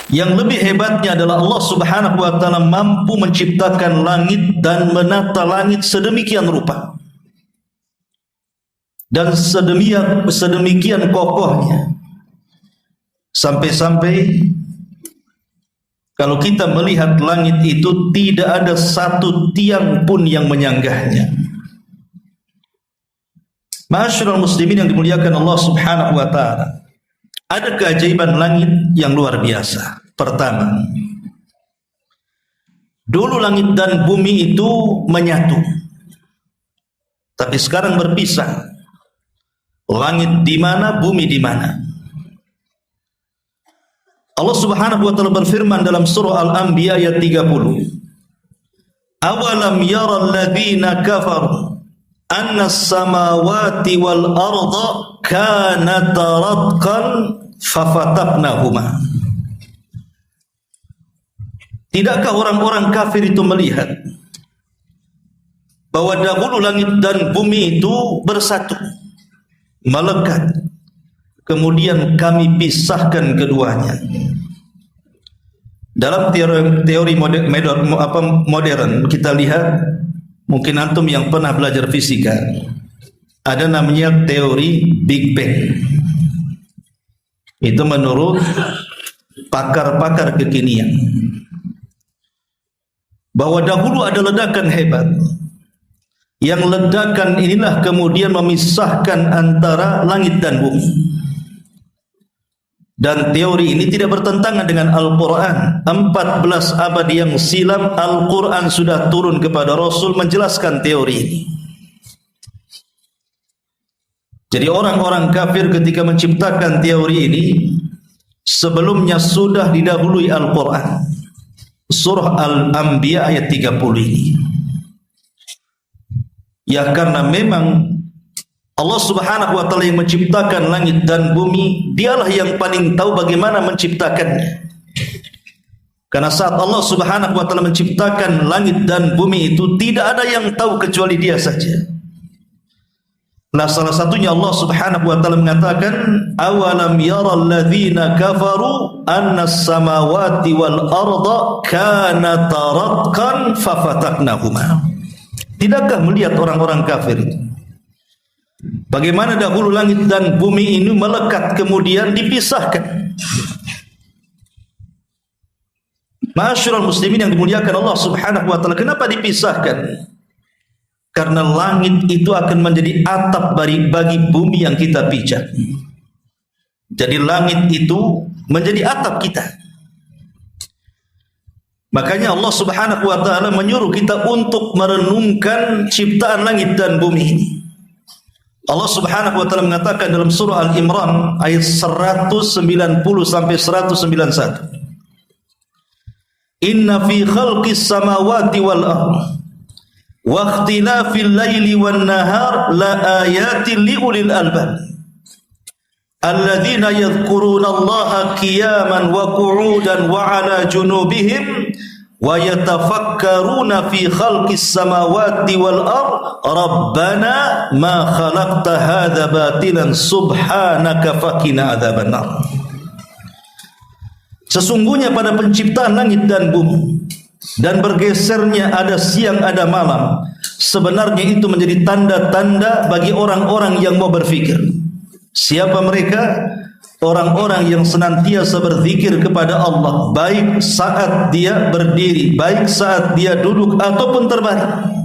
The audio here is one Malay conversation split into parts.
Yang lebih hebatnya adalah Allah Subhanahu wa taala mampu menciptakan langit dan menata langit sedemikian rupa dan sedemikian kokohnya, sampai-sampai kalau kita melihat langit itu tidak ada satu tiang pun yang menyanggahnya. Ma'asyiral muslimin yang dimuliakan Allah Subhanahu wa taala, ada keajaiban langit yang luar biasa. Pertama, dulu langit dan bumi itu menyatu, tapi sekarang berpisah. Langit di mana, bumi di mana. Allah Subhanahu wa taala berfirman dalam surah Al-Anbiya ayat 30. Awalam yara alladhina kafaru anna as-samawati wal arda kanata ratqan fafataqnahuma. Tidakkah orang-orang kafir itu melihat bahwa dahulu langit dan bumi itu bersatu, melekat, kemudian kami pisahkan keduanya. Dalam teori modern kita lihat, mungkin antum yang pernah belajar fisika, ada namanya teori Big Bang. Itu menurut pakar-pakar kekinian, bahwa dahulu ada ledakan hebat, yang ledakan inilah kemudian memisahkan antara langit dan bumi. Dan teori ini tidak bertentangan dengan Al-Quran. 14 abad yang silam Al-Quran sudah turun kepada Rasul menjelaskan teori ini. Jadi orang-orang kafir ketika menciptakan teori ini, sebelumnya sudah didahului Al-Quran. Surah Al-Anbiya ayat 30 ini. Ya, karena memang Allah Subhanahu wa taala yang menciptakan langit dan bumi, dialah yang paling tahu bagaimana menciptakannya. Karena saat Allah Subhanahu wa taala menciptakan langit dan bumi itu, tidak ada yang tahu kecuali Dia saja. Nah, salah satunya Allah Subhanahu wa taala mengatakan, awalam yaral ladzina kafaru anna as-samawati wal arda kanata ratqan fafataqnahuma. Tidakkah melihat orang-orang kafir itu bagaimana dahulu langit dan bumi ini melekat kemudian dipisahkan? Ma'asyiral muslimin yang dimuliakan Allah Subhanahu wa taala, kenapa dipisahkan? Karena langit itu akan menjadi atap bagi bumi yang kita pijak. Jadi langit itu menjadi atap kita. Makanya Allah Subhanahu wa taala menyuruh kita untuk merenungkan ciptaan langit dan bumi ini. Allah Subhanahu wa taala mengatakan dalam surah Al-Imran ayat 190 sampai 191. Inna fi khalqis samawati wal ardh wa ikhtilafil laili wan nahar la ayatin liulil albab alladzina yadhkuruna Allaha qiyaman wa qu'udan wa 'ala junubihim wa yatafakkaruna fi khalqis samawati wal ardh rabbana ma khalaqta hadza batilan subhanaka faqina adzabannar. Sesungguhnya pada penciptaan langit dan bumi dan bergesernya ada siang ada malam, sebenarnya itu menjadi tanda-tanda bagi orang-orang yang mau berfikir. Siapa mereka? Orang-orang yang senantiasa berzikir kepada Allah, baik saat dia berdiri, baik saat dia duduk ataupun terbaring.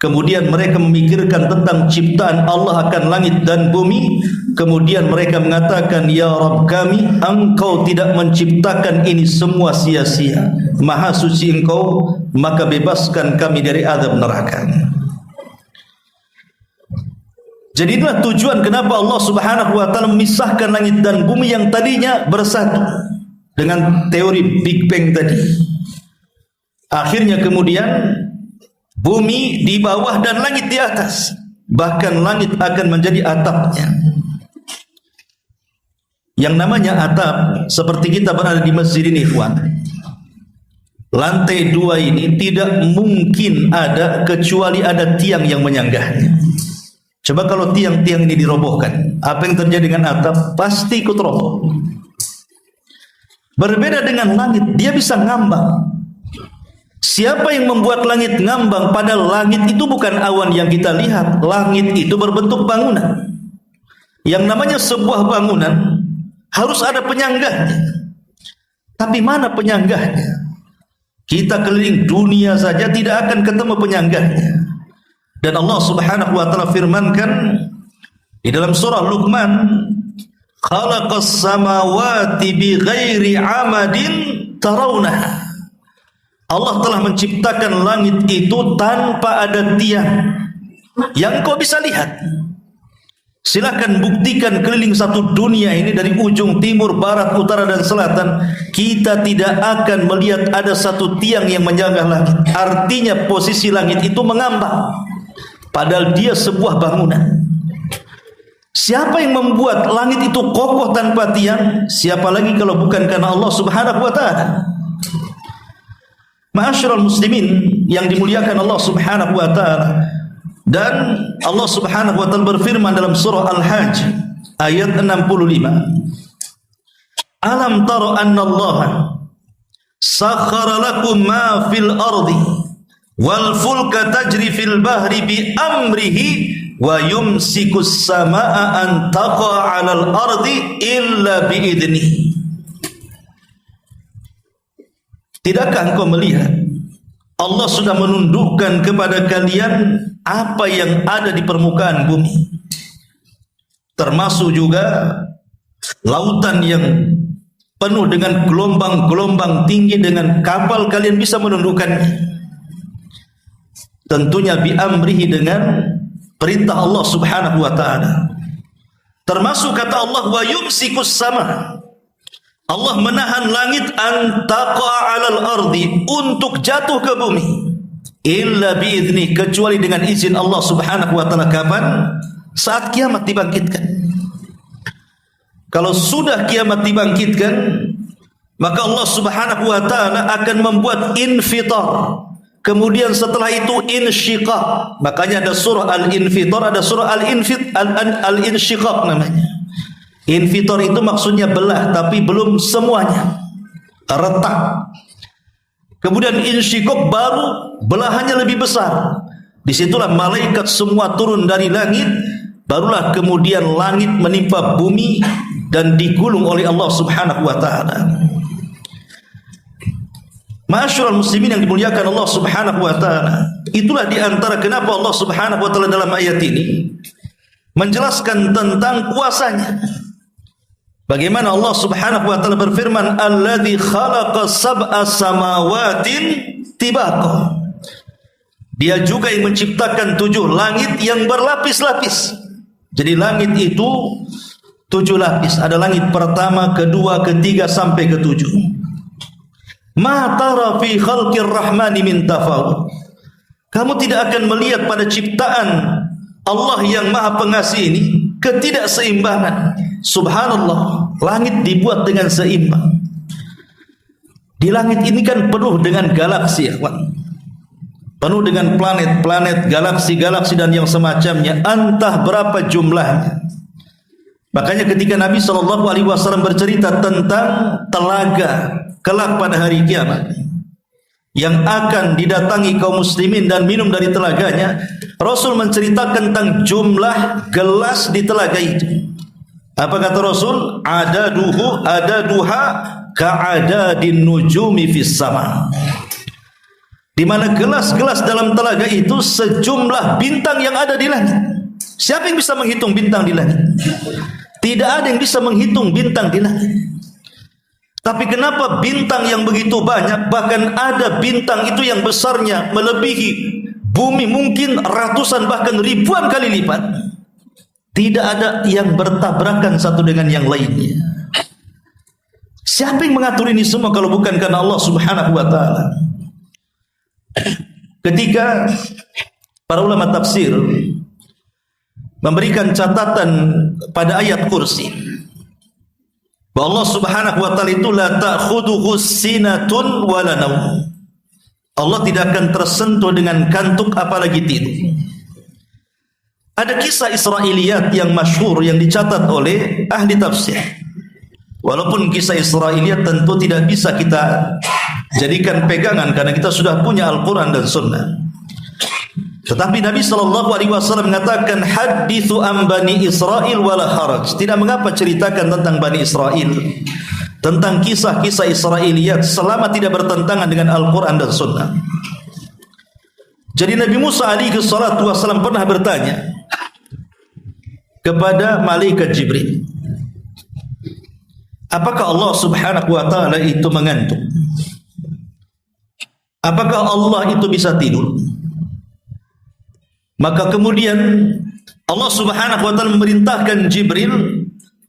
Kemudian mereka memikirkan tentang ciptaan Allah akan langit dan bumi. Kemudian mereka mengatakan, ya Rabb kami, Engkau tidak menciptakan ini semua sia-sia. Maha suci Engkau, maka bebaskan kami dari azab neraka. Jadi inilah tujuan kenapa Allah Subhanahu wa taala memisahkan langit dan bumi yang tadinya bersatu dengan teori Big Bang tadi. Akhirnya kemudian bumi di bawah dan langit di atas. Bahkan langit akan menjadi atapnya. Yang namanya atap, seperti kita berada di masjid ini, ikhwan. Lantai 2 ini tidak mungkin ada kecuali ada tiang yang menyanggahnya. Coba kalau tiang-tiang ini dirobohkan, apa yang terjadi dengan atap? Pasti ikut roboh. Berbeda dengan langit, dia bisa ngambang. Siapa yang membuat langit ngambang? Padahal langit itu bukan awan yang kita lihat. Langit itu berbentuk bangunan. Yang namanya sebuah bangunan harus ada penyanggahnya. Tapi mana penyanggahnya? Kita keliling dunia saja tidak akan ketemu penyanggahnya. Dan Allah Subhanahu wa taala firmankan di dalam surah Luqman, khalaqas samawati bighairi amadin tarawnaha. Allah telah menciptakan langit itu tanpa ada tiang yang kau bisa lihat. Silakan buktikan keliling satu dunia ini dari ujung timur, barat, utara dan selatan, kita tidak akan melihat ada satu tiang yang menjaga langit. Artinya posisi langit itu mengambang, padahal dia sebuah bangunan. Siapa yang membuat langit itu kokoh tanpa tiang? Siapa lagi kalau bukan karena Allah Subhanahu wa taala? Ma'asyiral muslimin yang dimuliakan Allah Subhanahu wa taala. Dan Allah Subhanahu wa taala berfirman dalam surah Al-Hajj ayat 65. Alam tara anna Allah sakhkhara lakum ma fil ardi wal fulka tajri fil bahri bi amrihi wa yumsikus samaa an taqa 'alal ardi illa bi idnihi. Tidakkah engkau melihat Allah sudah menundukkan kepada kalian apa yang ada di permukaan bumi, termasuk juga lautan yang penuh dengan gelombang-gelombang tinggi, dengan kapal kalian bisa menundukkannya. Tentunya bi amrihi, dengan perintah Allah Subhanahu wa taala. Termasuk kata Allah, wa yumsikus sama, Allah menahan langit antaqa 'alal ardi, untuk jatuh ke bumi, illa biizni, kecuali dengan izin Allah Subhanahu wa taala. Kapan? Saat kiamat dibangkitkan. Kalau sudah kiamat dibangkitkan, maka Allah Subhanahu wa taala akan membuat infitar. Kemudian setelah itu insyiqaq. Makanya ada surah Al-Infitar, ada surah Al-Insyiqaq namanya. Infitar itu maksudnya belah, tapi belum semuanya, retak. Kemudian insyiqaq, baru belahannya lebih besar. Disitulah malaikat semua turun dari langit, barulah kemudian langit menimpa bumi dan digulung oleh Allah Subhanahu wa taala. Ma'asyiral muslimin yang dimuliakan Allah Subhanahu wa taala, itulah di antara kenapa Allah Subhanahu wa taala dalam ayat ini menjelaskan tentang kuasanya. Bagaimana Allah Subhanahu wa taala berfirman, alladzi khalaqa sab'a samawatin tibaqa. Dia juga yang menciptakan 7 langit yang berlapis-lapis. Jadi langit itu 7 lapis. Ada langit pertama, kedua, ketiga sampai ke-7. Ma tara fi khalqir rahmani min tafawut. Kamu tidak akan melihat pada ciptaan Allah yang Maha Pengasih ini ketidakseimbangan. Subhanallah, langit dibuat dengan seimbang. Di langit ini kan penuh dengan galaksi, ya, penuh dengan planet-planet, galaksi-galaksi dan yang semacamnya. Entah berapa jumlahnya. Makanya ketika Nabi SAW bercerita tentang telaga kelak pada hari kiamat yang akan didatangi kaum muslimin dan minum dari telaganya, Rasul menceritakan tentang jumlah gelas di telaga itu. Apa kata Rasul? Adaduha ka'adadin nujumi fis sama. Di mana gelas-gelas dalam telaga itu sejumlah bintang yang ada di langit. Siapa yang bisa menghitung bintang di langit? Tidak ada yang bisa menghitung bintang di langit. Tapi kenapa bintang yang begitu banyak, bahkan ada bintang itu yang besarnya melebihi bumi mungkin ratusan bahkan ribuan kali lipat. Tidak ada yang bertabrakan satu dengan yang lainnya. Siapa yang mengatur ini semua kalau bukan karena Allah Subhanahu wa taala? Ketika para ulama tafsir memberikan catatan pada ayat kursi, bahwa Allah Subhanahu wa taala itu la ta'khudhuhu sinatun wala naum. Allah tidak akan tersentuh dengan kantuk apalagi tidur. Ada kisah Israiliyat yang masyhur yang dicatat oleh ahli tafsir. Walaupun kisah Israiliyat tentu tidak bisa kita jadikan pegangan karena kita sudah punya Al-Quran dan Sunnah. Tetapi Nabi SAW mengatakan, hadithu an Bani Israel wala haraj. Tidak mengapa ceritakan tentang Bani Israel, tentang kisah-kisah Israiliyat selama tidak bertentangan dengan Al-Quran dan Sunnah. Jadi Nabi Musa SAW pernah bertanya kepada malaikat Jibril, apakah Allah Subhanahu wa ta'ala itu mengantuk? Apakah Allah itu bisa tidur? Maka kemudian Allah Subhanahu wa ta'ala memerintahkan Jibril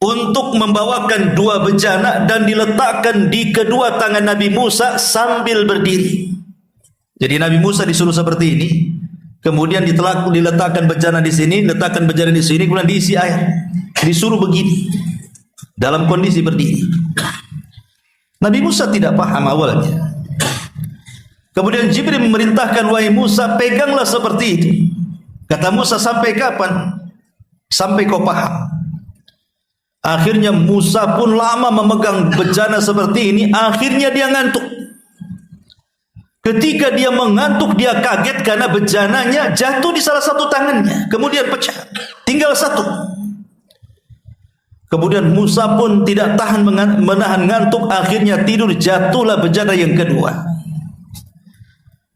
untuk membawakan dua bejana dan diletakkan di kedua tangan Nabi Musa sambil berdiri. Jadi Nabi Musa disuruh seperti ini, kemudian diletakkan bejana di sini, letakkan bejana di sini, kemudian diisi air. Disuruh begini dalam kondisi berdiri. Nabi Musa tidak paham awalnya. Kemudian Jibril memerintahkan, wahai Musa, peganglah seperti itu. Kata Musa, sampai kapan? Sampai kau paham. Akhirnya Musa pun lama memegang bejana seperti ini. Akhirnya dia ngantuk. Ketika dia mengantuk, dia kaget karena bejananya jatuh di salah satu tangannya, kemudian pecah, tinggal satu. Kemudian Musa pun tidak tahan menahan ngantuk, akhirnya tidur, jatuhlah bejana yang kedua.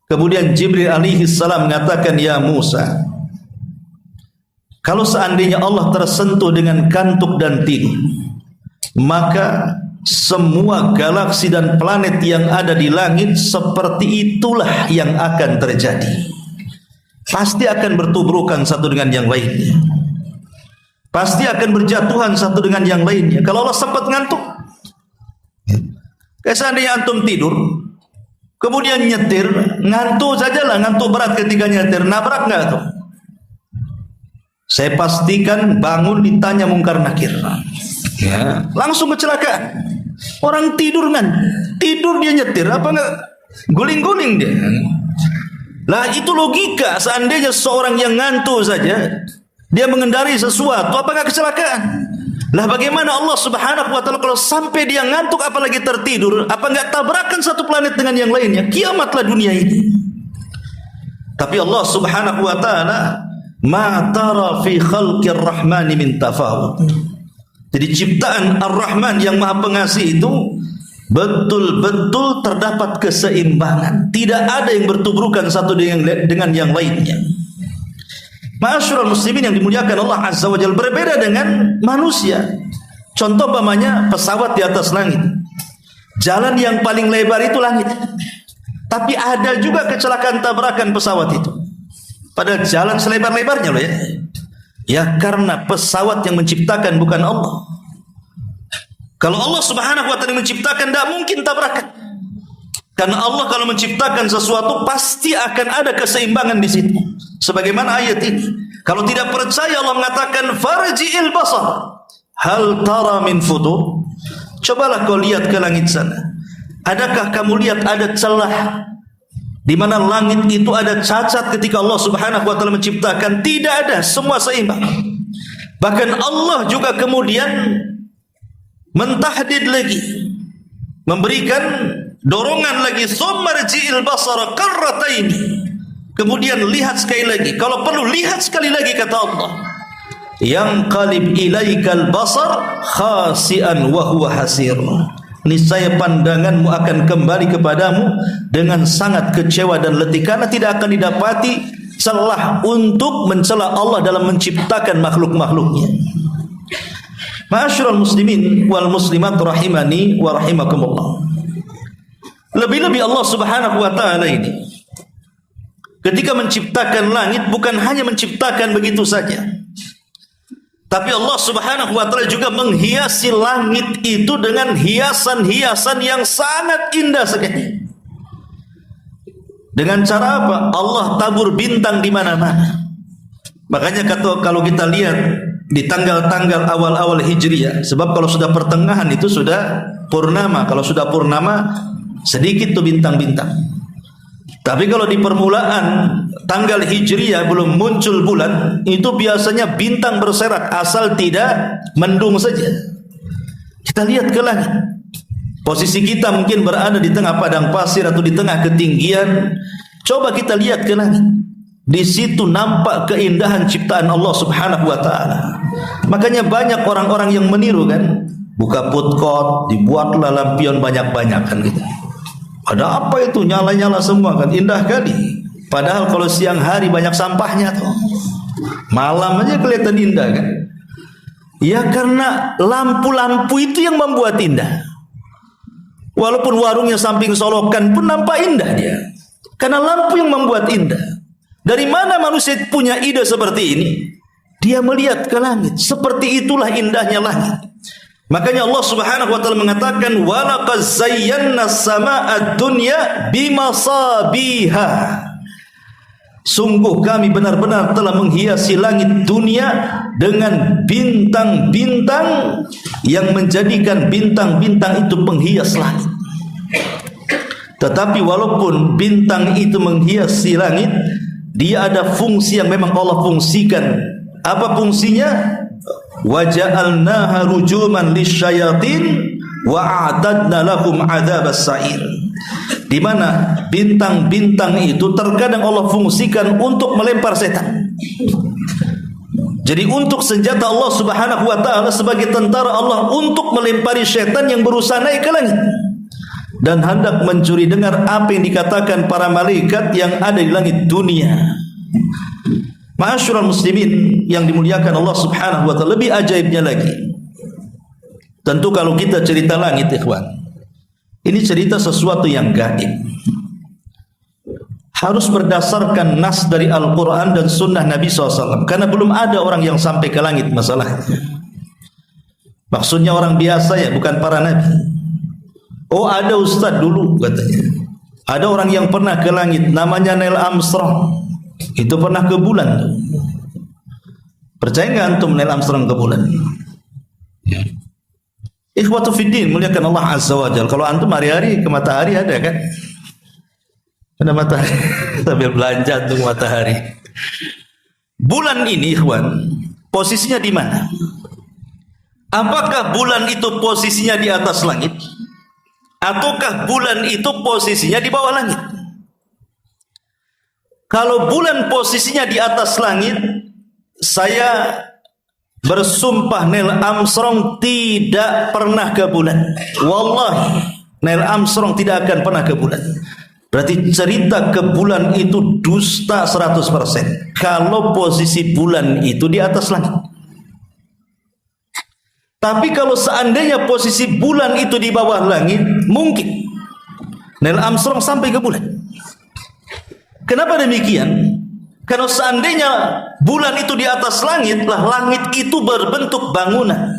Kemudian Jibril alaihi salam mengatakan, ya Musa, kalau seandainya Allah tersentuh dengan kantuk dan tidur, maka semua galaksi dan planet yang ada di langit seperti itulah yang akan terjadi. Pasti akan bertubrukan satu dengan yang lainnya. Pasti akan berjatuhan satu dengan yang lainnya. Kalau Allah sempat ngantuk, kayak seandainya antum tidur, kemudian nyetir, ngantuk sajalah, ngantuk berat ketika nyetir, nabrak nggak tuh? Saya pastikan bangun ditanya mungkar nakir. Ya, langsung kecelakaan. Orang tidur tidur dia nyetir, apa enggak guling-guling dia. Lah itu logika, seandainya seorang yang ngantuk saja dia mengendari sesuatu, apa enggak kecelakaan? Lah bagaimana Allah Subhanahu wa ta'ala kalau sampai dia ngantuk apalagi tertidur, apa enggak tabrakan satu planet dengan yang lainnya? Kiamatlah dunia ini. Tapi Allah Subhanahu wa ta'ala, ma tara fi khalqir rahmani min tafawut. Jadi ciptaan Ar-Rahman yang Maha Pengasih itu betul-betul terdapat keseimbangan. Tidak ada yang bertubrukan satu dengan yang lainnya. Ma'asyiral muslimin yang dimuliakan Allah Azza wa Jalla, berbeda dengan manusia. Contoh umpamanya pesawat di atas langit. Jalan yang paling lebar itu langit. Tapi ada juga kecelakaan tabrakan pesawat itu. Padahal jalan selebar-lebarnya loh ya. Ya karena pesawat yang menciptakan bukan Allah. Kalau Allah Subhanahu wa ta'ala menciptakan, tidak mungkin tabrakan. Karena Allah kalau menciptakan sesuatu pasti akan ada keseimbangan di situ. Sebagaimana ayat ini. Kalau tidak percaya, Allah mengatakan farji'il basar hal tara min futur. Cobalah kau lihat ke langit sana. Adakah kamu lihat ada celah di mana langit itu ada cacat ketika Allah Subhanahu wa ta'ala menciptakan? Tidak ada, semua seimbang. Bahkan Allah juga kemudian mentahdid lagi, memberikan dorongan lagi, summarji'il basara karrataini. Kemudian lihat sekali lagi, kalau perlu lihat sekali lagi, kata Allah, yang qalib ilaikal basar khasi'an wa huwa hasir. Niscaya pandanganmu akan kembali kepadamu dengan sangat kecewa dan letih, karena tidak akan didapati celah untuk mencela Allah dalam menciptakan makhluk-makhluknya. Ma'asyiral muslimin wal muslimat rahimani wa rahimakumullah. Lebih-lebih Allah Subhanahu wa ta'ala ini ketika menciptakan langit bukan hanya menciptakan begitu saja, tapi Allah Subhanahu wa ta'ala juga menghiasi langit itu dengan hiasan-hiasan yang sangat indah sekali. Dengan cara apa? Allah tabur bintang di mana-mana. Makanya kalau kita lihat di tanggal-tanggal awal-awal Hijriah, sebab kalau sudah pertengahan itu sudah purnama. Kalau sudah purnama sedikit tuh bintang-bintang. Tapi kalau di permulaan tanggal Hijriah belum muncul bulan, itu biasanya bintang berserak asal tidak mendung saja. Kita lihat ke langit. Posisi kita mungkin berada di tengah padang pasir atau di tengah ketinggian. Coba kita lihat ke langit. Di situ nampak keindahan ciptaan Allah Subhanahu wa taala. Makanya banyak orang-orang yang meniru kan. Buka putkot, dibuatlah lampion banyak-banyak kan gitu. Ada apa itu? Nyala-nyala semua kan, indah kali. Padahal kalau siang hari banyak sampahnya tuh. Malam aja kelihatan indah kan. Ya karena lampu-lampu itu yang membuat indah. Walaupun warungnya samping solokan pun nampak indah dia. Karena lampu yang membuat indah. Dari mana manusia punya ide seperti ini? Dia melihat ke langit. Seperti itulah indahnya langit. Makanya Allah Subhanahu wa taala mengatakan wa laqad zayyana as-samaa'a ad-dunya bimasabiha. Sungguh kami benar-benar telah menghiasi langit dunia dengan bintang-bintang yang menjadikan bintang-bintang itu penghias langit. Tetapi walaupun bintang itu menghiasi langit, dia ada fungsi yang memang Allah fungsikan. Apa fungsinya? Wa ja'alnaha rujuman lisyayatin wa a'tadna lahum 'adzabas sa'ir. Di mana bintang-bintang itu terkadang Allah fungsikan untuk melempar setan. Jadi untuk senjata Allah Subhanahu wa taala sebagai tentara Allah untuk melempari setan yang berusaha naik ke langit dan hendak mencuri dengar apa yang dikatakan para malaikat yang ada di langit dunia. Ma'asyiral muslimin yang dimuliakan Allah Subhanahu wa taala, lebih ajaibnya lagi. Tentu kalau kita cerita langit, ikhwan, ini cerita sesuatu yang gaib. Harus berdasarkan nas dari Al-Quran dan sunnah Nabi SAW. Karena belum ada orang yang sampai ke langit masalahnya. Maksudnya orang biasa ya, bukan para nabi. Oh ada ustaz dulu katanya. Ada orang yang pernah ke langit, namanya Neil Armstrong. Itu pernah ke bulan tuh. Percaya nggak antum Neil Armstrong ke bulan? Ikhwatu fiddin, muliakan Allah Azza wa Jalla. Kalau antum hari-hari ke matahari ada kan? Ada matahari sambil belanja untuk matahari. Bulan ini ikhwan, posisinya di mana? Apakah bulan itu posisinya di atas langit? Ataukah bulan itu posisinya di bawah langit? Kalau bulan posisinya di atas langit, saya bersumpah Neil Armstrong tidak pernah ke bulan. Wallahi, Neil Armstrong tidak akan pernah ke bulan. Berarti cerita ke bulan itu dusta 100%. Kalau posisi bulan itu di atas langit. Tapi kalau seandainya posisi bulan itu di bawah langit, mungkin Neil Armstrong sampai ke bulan. Kenapa demikian? Karena seandainya bulan itu di atas langit, lah langit itu berbentuk bangunan.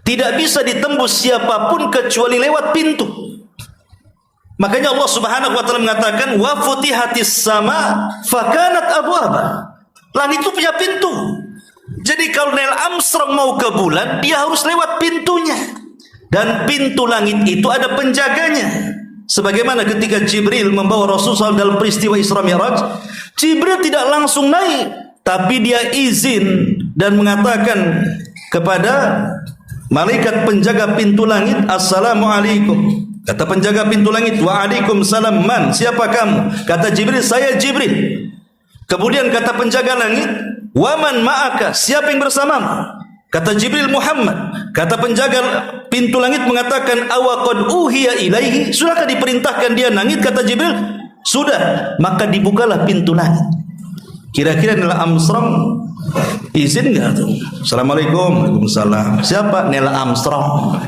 Tidak bisa ditembus siapapun kecuali lewat pintu. Makanya Allah Subhanahu wa taala mengatakan wa futihatis sama fakanat abwaba. Langit itu punya pintu. Jadi kalau Neil Armstrong mau ke bulan, dia harus lewat pintunya. Dan pintu langit itu ada penjaganya. Sebagaimana ketika Jibril membawa Rasulullah dalam peristiwa Isra Mi'raj, Jibril tidak langsung naik, tapi dia izin dan mengatakan kepada malaikat penjaga pintu langit, Assalamualaikum. Kata penjaga pintu langit, Waalaikumsalam, man, siapa kamu? Kata Jibril, saya Jibril. Kemudian kata penjaga langit, waman ma'aka, siapa yang bersamamu? Kata Jibril, Muhammad. Kata penjaga pintu langit mengatakan, awaqad uhiya ilaihi, sudahkah diperintahkan dia langit? Kata Jibril, sudah. Maka dibukalah pintu langit. Kira-kira Neil Armstrong izin enggak tuh? Assalamualaikum. Waalaikumsalam. Siapa? Neil Armstrong.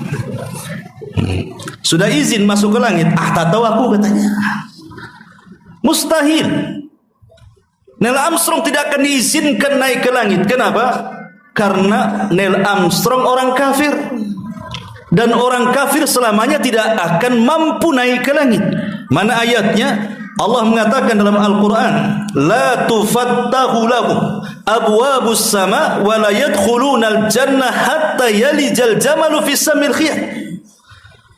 Sudah izin masuk ke langit. Ah, tak tahu aku katanya. Mustahil. Neil Armstrong tidak akan diizinkan naik ke langit. Kenapa? Karena Neil Armstrong orang kafir. Dan orang kafir selamanya tidak akan mampu naik ke langit. Mana ayatnya? Allah mengatakan dalam Al-Quran, la tufattahu lahum abwabus sama wa la yadkhulunal jannah hatta yalijal jamalu fis samil khiyat.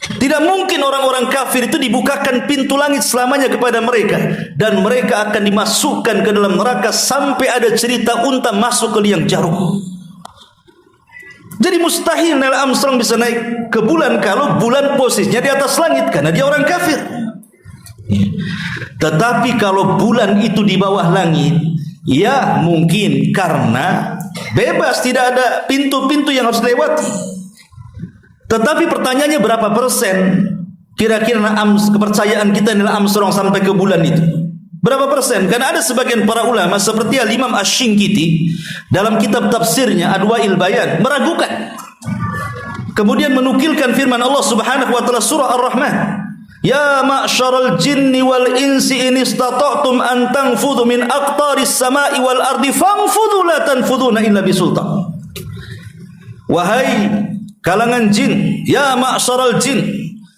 Tidak mungkin orang-orang kafir itu dibukakan pintu langit selamanya kepada mereka, dan mereka akan dimasukkan ke dalam neraka sampai ada cerita unta masuk ke liang jarum. Jadi mustahil Neil Armstrong bisa naik ke bulan kalau bulan posisinya di atas langit, karena dia orang kafir. Tetapi kalau bulan itu di bawah langit, ya mungkin karena bebas, tidak ada pintu-pintu yang harus dilewati. Tetapi pertanyaannya, berapa persen kira-kira kepercayaan kita Neil Armstrong sampai ke bulan itu? Berapa persen? Karena ada sebagian para ulama seperti Al-Imam Asy-Syinkiti dalam kitab tafsirnya Adwa'il Bayan meragukan. Kemudian menukilkan firman Allah Subhanahu wa taala surah Ar-Rahman, "Ya ma'syaral jinni wal insi in istata'tum an tanfudhu min aqtaris sama'i wal ardi fanfudhu la tanfudhuna illa bisultan." Wahai kalangan jin, ya ma'syaral jin,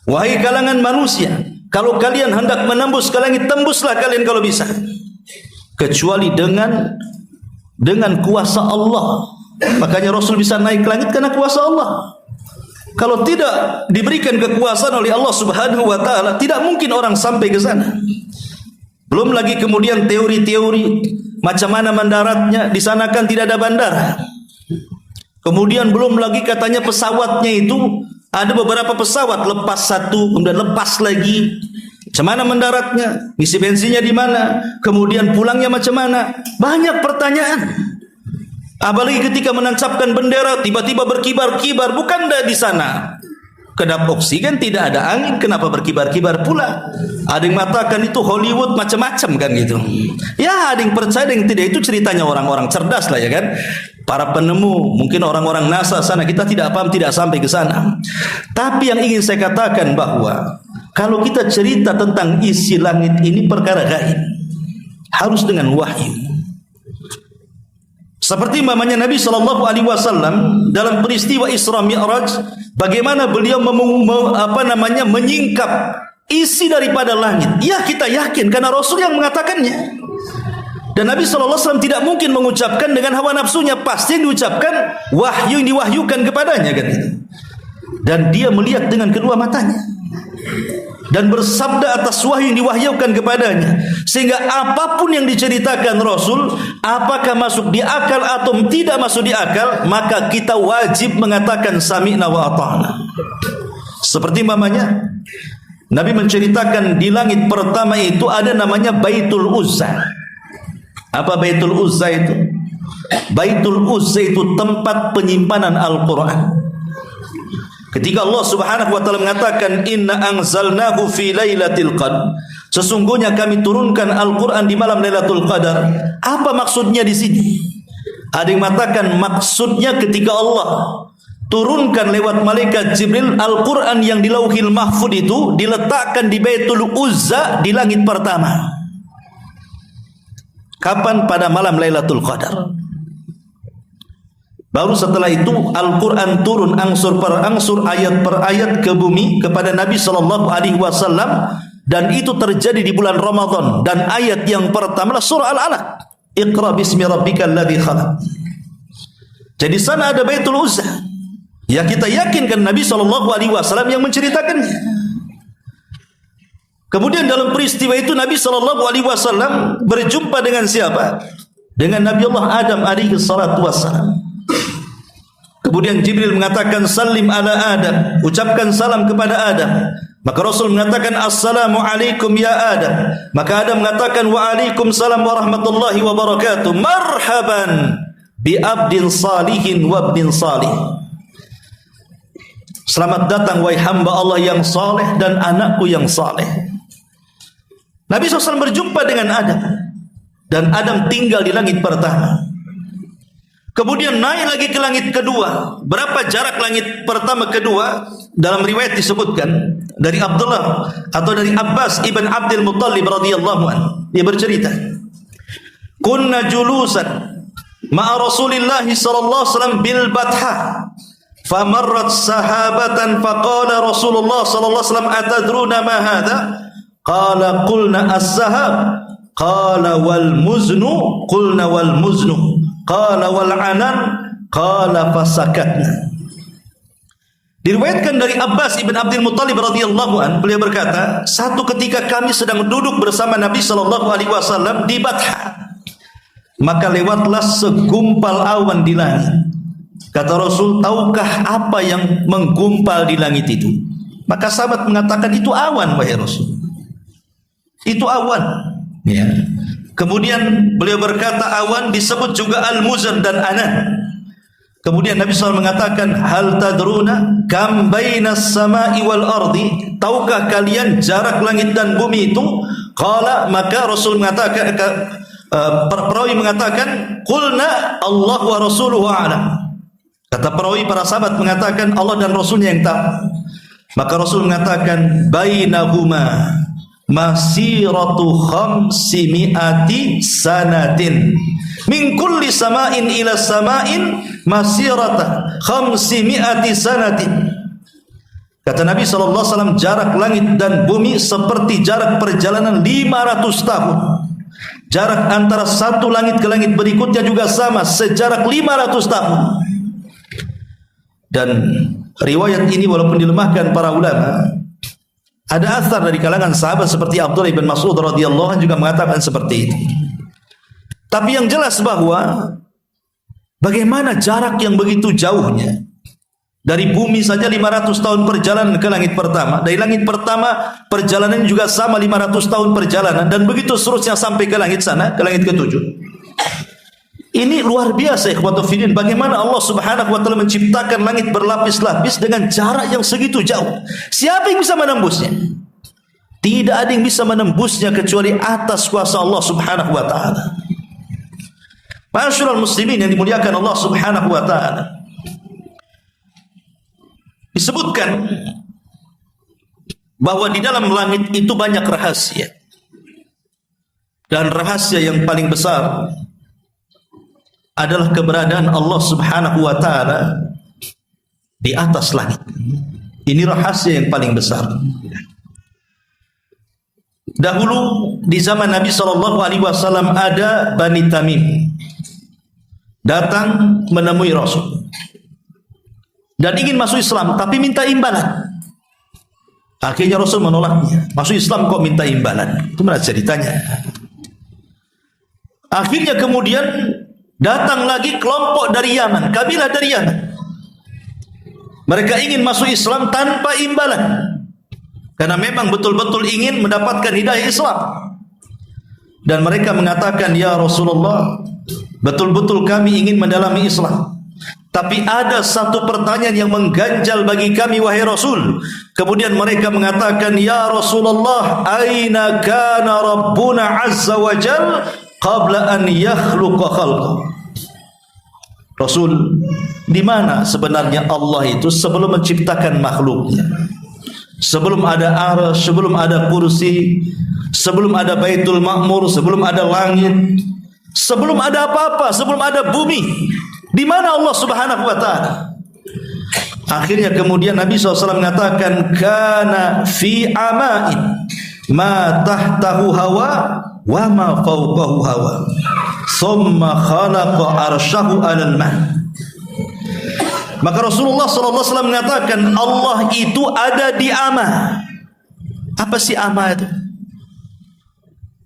wahai kalangan manusia, kalau kalian hendak menembus ke langit, tembuslah kalian kalau bisa, kecuali dengan kuasa Allah. Makanya Rasul bisa naik ke langit karena kuasa Allah. Kalau tidak diberikan kekuasaan oleh Allah Subhanahu wa taala, tidak mungkin orang sampai ke sana. Belum lagi kemudian teori-teori macam mana mendaratnya, di sana kan tidak ada bandara. Kemudian belum lagi katanya pesawatnya itu ada beberapa pesawat, lepas satu kemudian lepas lagi. Macam mana mendaratnya? Ngisi bensinnya di mana? Kemudian pulangnya macam mana? Banyak pertanyaan. Apalagi ketika menancapkan bendera tiba-tiba berkibar-kibar, bukan di sana kedap oksigen, tidak ada angin, kenapa berkibar-kibar pula? Ada yang mengatakan itu Hollywood, macam-macam kan gitu. Ya, ada yang percaya, ada yang tidak. Itu ceritanya orang-orang cerdas lah ya kan. Para penemu, mungkin orang-orang NASA sana, kita tidak paham, tidak sampai ke sana. Tapi yang ingin saya katakan bahwa kalau kita cerita tentang isi langit ini perkara gaib, harus dengan wahyu. Seperti mamanya Nabi sallallahu alaihi wasallam dalam peristiwa Isra Mi'raj, bagaimana beliau menyingkap isi daripada langit. Ya, kita yakin karena Rasul yang mengatakannya. Dan Nabi sallallahu alaihi wasallam tidak mungkin mengucapkan dengan hawa nafsunya, pasti yang diucapkan wahyu yang diwahyukan kepadanya kan. Dan dia melihat dengan kedua matanya dan bersabda atas wahyu yang diwahyukan kepadanya, sehingga apapun yang diceritakan Rasul, apakah masuk di akal atau tidak masuk di akal, maka kita wajib mengatakan sami'na wa ata'na. Seperti mamanya Nabi menceritakan di langit pertama itu ada namanya Baitul Uzza. Apa Baitul Uzza itu? Baitul Uzza itu tempat penyimpanan Al-Quran. Ketika Allah Subhanahu wa taala mengatakan inna anzalnahu fi lailatul qadar, sesungguhnya kami turunkan Al-Qur'an di malam Lailatul Qadar. Apa maksudnya di sini? Ada yang mengatakan maksudnya ketika Allah turunkan lewat malaikat Jibril Al-Qur'an yang di Lauhil Mahfuz itu diletakkan di Baitul Uzza di langit pertama. Kapan? Pada malam Lailatul Qadar. Baru setelah itu Al-Quran turun angsur per angsur, ayat per ayat ke bumi kepada Nabi sallallahu alaihi wasallam, dan itu terjadi di bulan Ramadan. Dan ayat yang pertama adalah surah Al-Alaq, Iqra bismi rabbikal ladzi khalaq. Jadi sana ada Baitul Uzza. Ya, kita yakinkan Nabi sallallahu alaihi wasallam yang menceritakannya. Kemudian dalam peristiwa itu Nabi sallallahu alaihi wasallam berjumpa dengan siapa? Dengan Nabi Allah Adam alaihi salatu wassalam. Kemudian Jibril mengatakan salim ala Adam, ucapkan salam kepada Adam. Maka Rasul mengatakan assalamu alaikum ya Adam. Maka Adam mengatakan wa alaikum salam wa rahmatullahi wa barakatuh. Marhaban bi abdin salihin wa abdin salih. Selamat datang wahai hamba Allah yang saleh dan anakku yang saleh. Nabi SAW berjumpa dengan Adam, dan Adam tinggal di langit pertama. Kemudian naik lagi ke langit kedua. Berapa jarak langit pertama kedua? Dalam riwayat disebutkan dari Abdullah atau dari Abbas ibn Abdul Muttalib radhiyallahu anhu. Dia bercerita, "Kunna julusan ma'a Rasulillah sallallahu alaihi wasallam bil Batha. Famarrat sahabatan faqala Rasulullah sallallahu alaihi wasallam atadruna ma hadha? Qala qulna as-sahab. Qala wal muznu. Qulna wal muznu. Qala wal anan. Qala fasakatna." Diriwayatkan dari Abbas ibn Abdul Muttalib radhiyallahu an, beliau berkata, satu ketika kami sedang duduk bersama Nabi sallallahu alaihi wasallam di Batha, maka lewatlah segumpal awan di langit. Kata Rasul, tahukah apa yang menggumpal di langit itu? Maka sahabat mengatakan, itu awan, wahai Rasul. Itu awan. Ya. Kemudian beliau berkata, awan disebut juga al-muzan dan anan. Kemudian Nabi SAW mengatakan, hal tadruna kam bainas sama'i wal ardi? Tahukah kalian jarak langit dan bumi itu? Qala, maka Rasul mengatakan, perawi mengatakan, qulna Allah wa rasuluhu a'lam. Kata perawi, para sahabat mengatakan, Allah dan Rasulnya yang tahu. Maka Rasul mengatakan, bainahuma masiratu 500 sanatin min kulli sama'in ila sama'in masirata 500 sanatin. Kata Nabi SAW, jarak langit dan bumi seperti jarak perjalanan 500 tahun. Jarak antara satu langit ke langit berikutnya juga sama, sejarak 500 tahun. Dan riwayat ini walaupun dilemahkan para ulama, ada asar dari kalangan sahabat seperti Abdullah bin Mas'ud radhiyallahu anhu juga mengatakan seperti itu. Tapi yang jelas bahwa bagaimana jarak yang begitu jauhnya. Dari bumi saja 500 tahun perjalanan ke langit pertama. Dari langit pertama perjalanan juga sama 500 tahun perjalanan, dan begitu seterusnya sampai ke langit sana, ke langit ketujuh. Ini luar biasa ikhwatu fillah, bagaimana Allah Subhanahu wa taala menciptakan langit berlapis-lapis dengan jarak yang segitu jauh. Siapa yang bisa menembusnya? Tidak ada yang bisa menembusnya kecuali atas kuasa Allah Subhanahu wa taala. Ma'asyiral muslimin yang dimuliakan Allah Subhanahu wa taala. Disebutkan bahwa di dalam langit itu banyak rahasia. Dan rahasia yang paling besar adalah keberadaan Allah Subhanahu wa taala di atas langit. Ini rahasia yang paling besar. Dahulu di zaman Nabi SAW ada Bani Tamim datang menemui Rasul dan ingin masuk Islam, tapi minta imbalan. Akhirnya Rasul menolaknya. Masuk Islam kok minta imbalan? Itu mana ceritanya? Akhirnya kemudian datang lagi kelompok dari Yaman, kabilah dari Yaman. Mereka ingin masuk Islam tanpa imbalan, karena memang betul-betul ingin mendapatkan hidayah Islam. Dan mereka mengatakan, ya Rasulullah, betul-betul kami ingin mendalami Islam, tapi ada satu pertanyaan yang mengganjal bagi kami, wahai Rasul. Kemudian mereka mengatakan, ya Rasulullah, aina kana Rabbuna Azza wa Jal qabla an yakhluqa khalqa? Rasul, di mana sebenarnya Allah itu sebelum menciptakan makhluknya? Sebelum ada arsy, sebelum ada kursi, sebelum ada Baitul Ma'mur, sebelum ada langit, sebelum ada apa-apa, sebelum ada bumi, di mana Allah Subhanahu wa taala? Akhirnya kemudian Nabi SAW mengatakan, kana fi ama'in ma tahtahu hawa wa ma fawqahu hawa summa khalaqa arsyahu 'alal ma'. Maka Rasulullah SAW mengatakan, Allah itu ada di ama. Apa sih ama itu?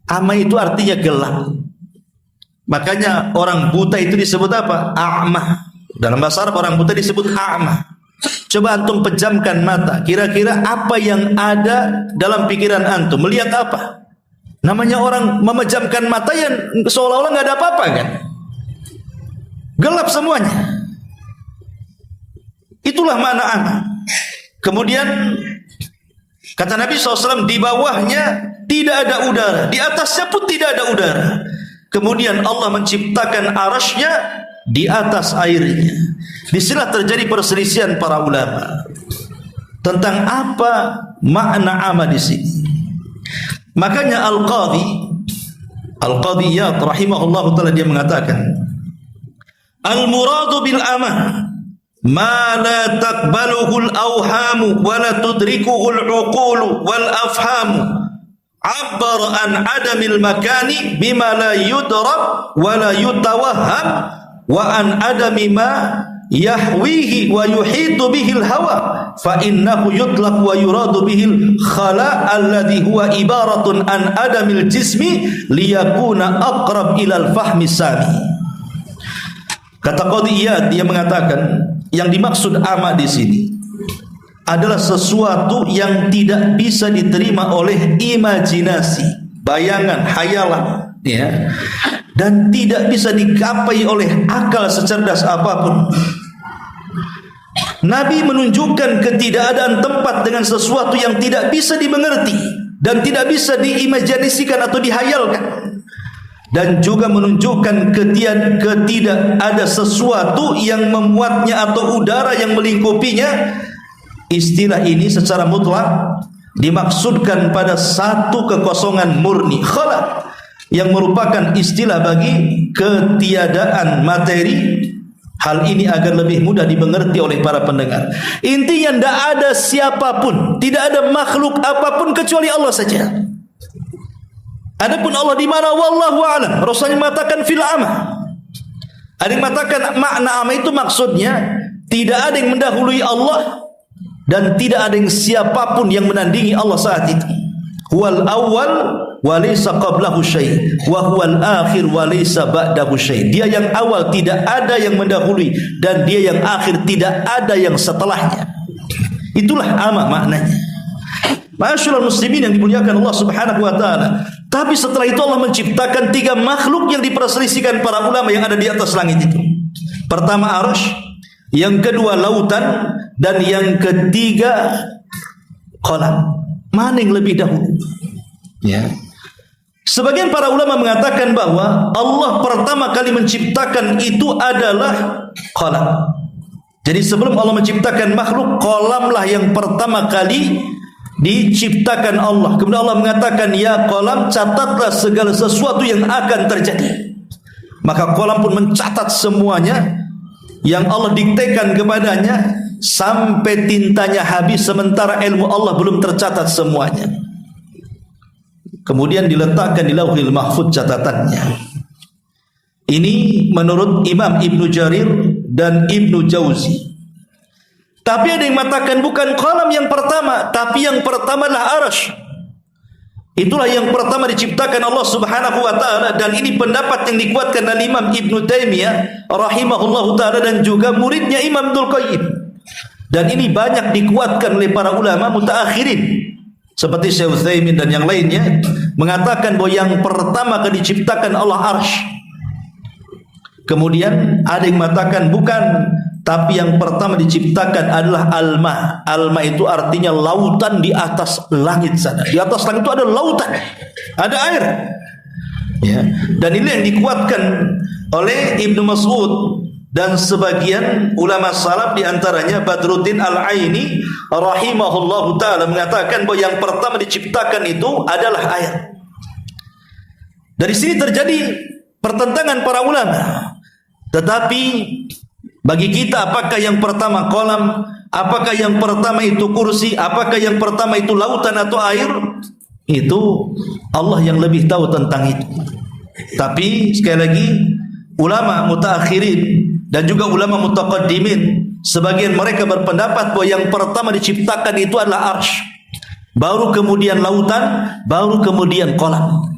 Ama itu artinya gelap. Makanya orang buta itu disebut apa? A'ma. Dalam bahasa Arab orang buta disebut a'ma. Coba antum pejamkan mata, kira-kira apa yang ada dalam pikiran antum? Melihat apa? Namanya orang memejamkan mata yang seolah-olah nggak ada apa-apa kan? Gelap semuanya. Itulah makna ama. Kemudian kata Nabi SAW, di bawahnya tidak ada udara, di atasnya pun tidak ada udara. Kemudian Allah menciptakan arasy-Nya di atas airnya. Disinilah terjadi perselisihan para ulama tentang apa makna ama di sini. Makanya Al-Qadiyat rahimahullahu taala dia mengatakan, al-muradu bil ama ma la taqbaluhu al-awhamu wa la tudrikuhu al-uqulu wal afhamu, abbar an adamil makani bima la yudrak wa la yutawahham wa an adami ma yahwihi wa yuhitu bihil hawa fa innahu yutlaq wa yuradu bihil khala alladhi huwa ibaratun an adamil jismi liyakuna aqrab ilal fahmi sami. Kata Qadhi Iyad, dia mengatakan yang dimaksud ama di sini adalah sesuatu yang tidak bisa diterima oleh imajinasi, bayangan, hayalan, ya, dan tidak bisa digapai oleh akal secerdas apapun. Nabi menunjukkan ketidakadaan tempat dengan sesuatu yang tidak bisa dimengerti dan tidak bisa diimajinasikan atau dihayalkan, dan juga menunjukkan ketidak ada sesuatu yang memuatnya atau udara yang melingkupinya. Istilah ini secara mutlak dimaksudkan pada satu kekosongan murni, khala, yang merupakan istilah bagi ketiadaan materi. Hal ini agar lebih mudah dimengerti oleh para pendengar. Intinya tidak ada siapapun, tidak ada makhluk apapun kecuali Allah saja. Adapun Allah di mana, wallahu a'lam. Rasulullah mengatakan fil ama. Ada yang mengatakan makna ama itu maksudnya tidak ada yang mendahului Allah dan tidak ada yang siapapun yang menandingi Allah saat itu. Huwal awwal wa laysa qablahu syai' wa huwal akhir wa laysa ba'dahu syai'. Dia yang awal, tidak ada yang mendahului, dan dia yang akhir, tidak ada yang setelahnya. Itulah ama maknanya. Ma'asyiral muslimin yang dimuliakan Allah Subhanahu wa taala. Tapi setelah itu Allah menciptakan 3 makhluk yang diperselisihkan para ulama yang ada di atas langit itu. Pertama arsy, yang kedua lautan, dan yang ketiga qalam. Mana yang lebih dahulu? Ya. Sebagian para ulama mengatakan bahwa Allah pertama kali menciptakan itu adalah qalam. Jadi sebelum Allah menciptakan makhluk, qalamlah yang pertama kali diciptakan Allah. Kemudian Allah mengatakan, ya qalam, catatlah segala sesuatu yang akan terjadi. Maka qalam pun mencatat semuanya yang Allah diktekan kepadanya sampai tintanya habis, sementara ilmu Allah belum tercatat semuanya. Kemudian diletakkan di Lauhil Mahfuz catatannya. Ini menurut Imam Ibnu Jarir dan Ibnu Jauzi. Tapi ada yang mengatakan bukan qalam yang pertama, tapi yang pertama adalah arsy. Itulah yang pertama diciptakan Allah Subhanahu wa taala, dan ini pendapat yang dikuatkan oleh Imam Ibnu Taimiyah rahimahullahu taala dan juga muridnya Imam Ibnul Qayyim. Dan ini banyak dikuatkan oleh para ulama mutaakhirin seperti Syekh Utsaimin dan yang lainnya, mengatakan bahwa yang pertama kali diciptakan Allah arsy. Kemudian ada yang mengatakan bukan, tapi yang pertama diciptakan adalah alma. Alma itu artinya lautan di atas langit sana. Di atas langit itu ada lautan, ada air. Ya. Dan ini yang dikuatkan oleh Ibnu Mas'ud dan sebagian ulama salaf, di antaranya Badruddin Al-Aini rahimahullahu taala mengatakan bahwa yang pertama diciptakan itu adalah air. Dari sini terjadi pertentangan para ulama. Tetapi bagi kita, apakah yang pertama qalam, apakah yang pertama itu kursi, apakah yang pertama itu lautan atau air, itu Allah yang lebih tahu tentang itu. Tapi sekali lagi, ulama mutaakhirin dan juga ulama mutaqaddimin, sebagian mereka berpendapat bahwa yang pertama diciptakan itu adalah arsy, baru kemudian lautan, baru kemudian qalam.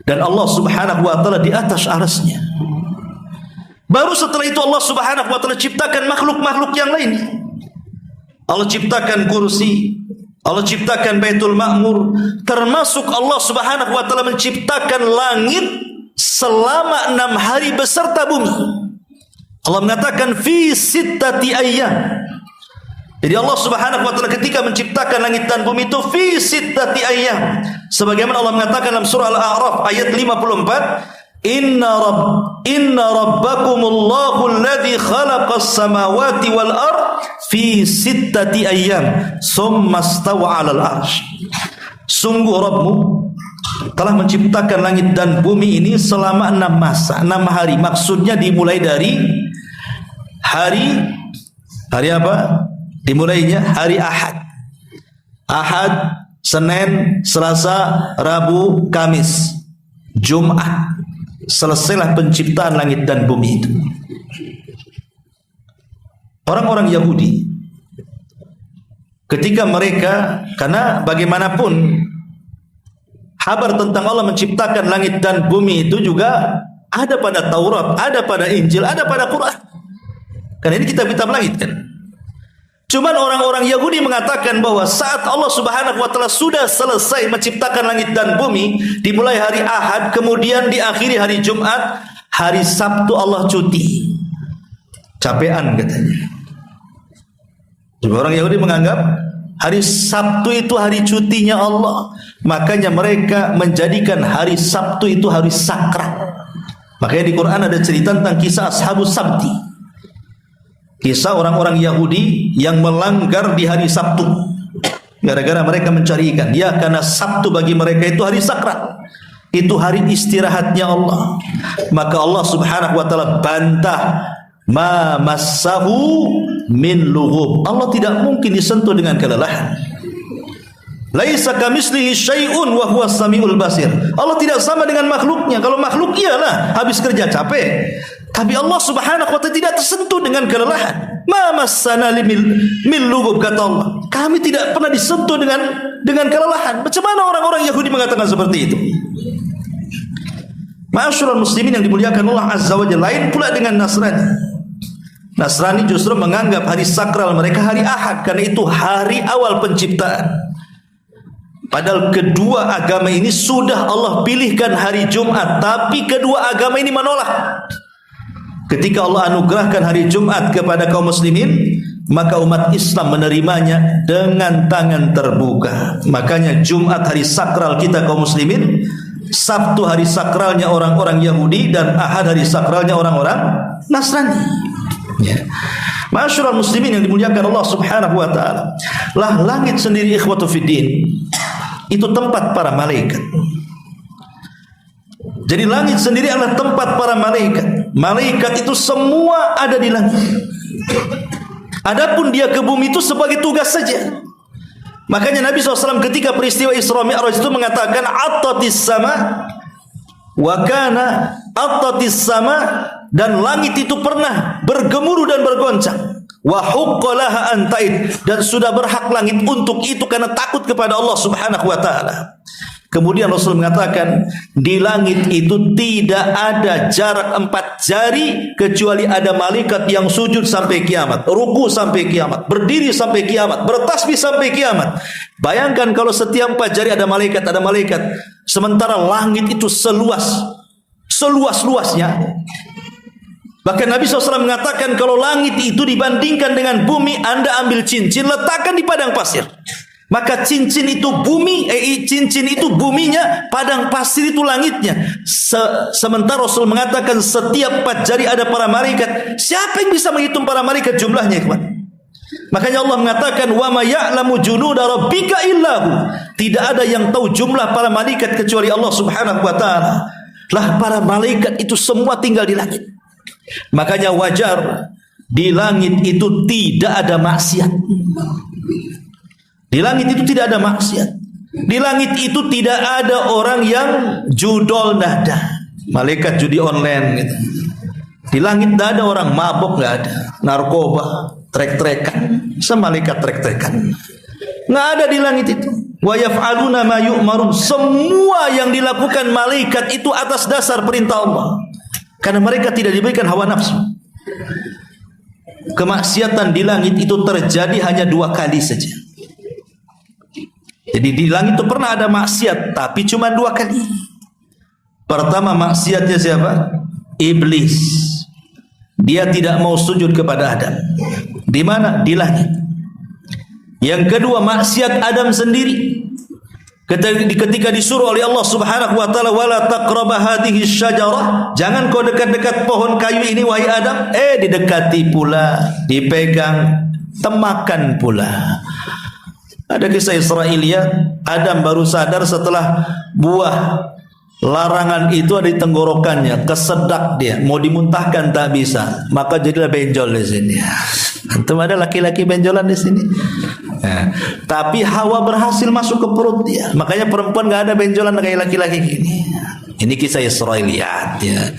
Dan Allah Subhanahu wa taala di atas arsy-Nya. Baru setelah itu Allah Subhanahu wa taala ciptakan makhluk-makhluk yang lain. Allah ciptakan kursi, Allah ciptakan Baitul Ma'mur, termasuk Allah Subhanahu wa taala menciptakan langit selama 6 hari beserta bumi. Allah mengatakan fi sittati ayyam. Jadi Allah Subhanahu wa taala ketika menciptakan langit dan bumi itu fi sittati ayyam. Sebagaimana Allah mengatakan dalam surah Al-A'raf ayat 54, Inna rabbakumullahu alladhi khalaqas samawati wal ard fi sittati ayyam summa stawa 'alal arsy. Sungguh Rabbmu telah menciptakan langit dan bumi ini selama 6 masa, 6 hari. Maksudnya dimulai dari hari apa? Dimulainya hari Ahad. Ahad, Senin, Selasa, Rabu, Kamis, Jumat. Selesailah penciptaan langit dan bumi itu. Orang-orang Yahudi ketika mereka, karena bagaimanapun kabar tentang Allah menciptakan langit dan bumi itu juga Ada pada Taurat, ada pada Injil, ada pada Quran. Karena ini kitab-kitab langit kan. Cuman orang-orang Yahudi mengatakan bahwa saat Allah Subhanahu wa taala sudah selesai menciptakan langit dan bumi, dimulai hari Ahad, kemudian diakhiri hari Jumat, hari Sabtu Allah cuti. Capean katanya. Jadi orang Yahudi menganggap hari Sabtu itu hari cutinya Allah. Makanya mereka menjadikan hari Sabtu itu hari sakral. Makanya di Quran ada cerita tentang kisah Ashabus Sabti. Kisah orang-orang Yahudi yang melanggar di hari Sabtu. Gara-gara mereka mencari ikan. Ya, karena Sabtu bagi mereka itu hari sakral. Itu hari istirahatnya Allah. Maka Allah Subhanahu wa taala bantah, ma massahu min lughub. Allah tidak mungkin disentuh dengan kelelahan. Laisa kamitslihi syai'un wa huwas samiul basir. Allah tidak sama dengan makhluknya. Kalau makhluk iyalah habis kerja capek. Tapi Allah Subhanahu wa taala tidak tersentuh dengan kelelahan. Ma massana min lughub, kata Allah. Kami tidak pernah disentuh dengan kelelahan. Macam mana orang-orang Yahudi mengatakan seperti itu? Ma'asyiral muslimin yang dimuliakan Allah Azza wa Jalla, lain pula dengan Nasrani. Nasrani justru menganggap hari sakral mereka hari Ahad, karena itu hari awal penciptaan. Padahal kedua agama ini sudah Allah pilihkan hari Jumat, tapi kedua agama ini menolak. Ketika Allah anugerahkan hari Jumat kepada kaum muslimin, maka umat Islam menerimanya dengan tangan terbuka. Makanya Jumat hari sakral kita kaum muslimin, Sabtu hari sakralnya orang-orang Yahudi, dan Ahad hari sakralnya orang-orang Nasrani. Ya. Ma'asyiral muslimin yang dimuliakan Allah Subhanahu wa taala. Lah langit sendiri ikhwatu fiddin, itu tempat para malaikat. Jadi langit sendiri adalah tempat para malaikat. Malaikat itu semua ada di langit. Adapun dia ke bumi itu sebagai tugas saja. Makanya Nabi SAW ketika peristiwa Isra Mi'raj itu mengatakan attatis sama wa kana attatis sama, dan langit itu pernah bergemuruh dan bergoncang. Wa huqqalaha antaid, dan sudah berhak langit untuk itu karena takut kepada Allah Subhanahu wa taala. Kemudian Rasul mengatakan di langit itu tidak ada jarak 4 jari kecuali ada malaikat yang sujud sampai kiamat, ruku sampai kiamat, berdiri sampai kiamat, bertasbih sampai kiamat. Bayangkan kalau setiap 4 jari ada malaikat, sementara langit itu seluas-luasnya. Bahkan Nabi SAW mengatakan kalau langit itu dibandingkan dengan bumi, Anda ambil cincin, letakkan di padang pasir. Maka cincin itu buminya, padang pasir itu langitnya. Sementara Rasul mengatakan setiap 4 jari ada para malaikat. Siapa yang bisa menghitung para malaikat jumlahnya, kawan? Makanya Allah mengatakan wa ma ya'lamu junuda rabbika illahu. Tidak ada yang tahu jumlah para malaikat kecuali Allah Subhanahu wa taala. Lah para malaikat itu semua tinggal di langit. Makanya wajar di langit itu tidak ada maksiat. Di langit itu tidak ada maksiat. Di langit itu tidak ada orang yang judol, tidak ada. Malaikat judi online gitu. Di langit tidak ada orang mabuk, tidak ada. Narkoba, trek-trekan, semalaikat trek-trekan. Nggak ada di langit itu. Wa yaf'aluna ma yu'marun. Semua yang dilakukan malaikat itu atas dasar perintah Allah. Karena mereka tidak diberikan hawa nafsu. Kemaksiatan di langit itu terjadi hanya 2 kali saja. Jadi di langit itu pernah ada maksiat, tapi cuma 2 kali. Pertama maksiatnya siapa? Iblis. Dia tidak mau sujud kepada Adam. Di mana? Di langit. Yang kedua maksiat Adam sendiri. Ketika disuruh oleh Allah Subhanahu wa taala wala taqraba hadhihi syajarah, jangan kau dekat-dekat pohon kayu ini wahai Adam, didekati pula, dipegang, temakan pula. Ada kisah Israiliyat, Adam baru sadar setelah buah larangan itu ada di tenggorokannya, kesedak dia, mau dimuntahkan tak bisa, maka jadilah benjol di sini. Antum ada laki-laki benjolan di sini? Nah, tapi Hawa berhasil masuk ke perut dia. Makanya perempuan nggak ada benjolan kayak laki-laki gini. Ini kisah Israiliyat ya.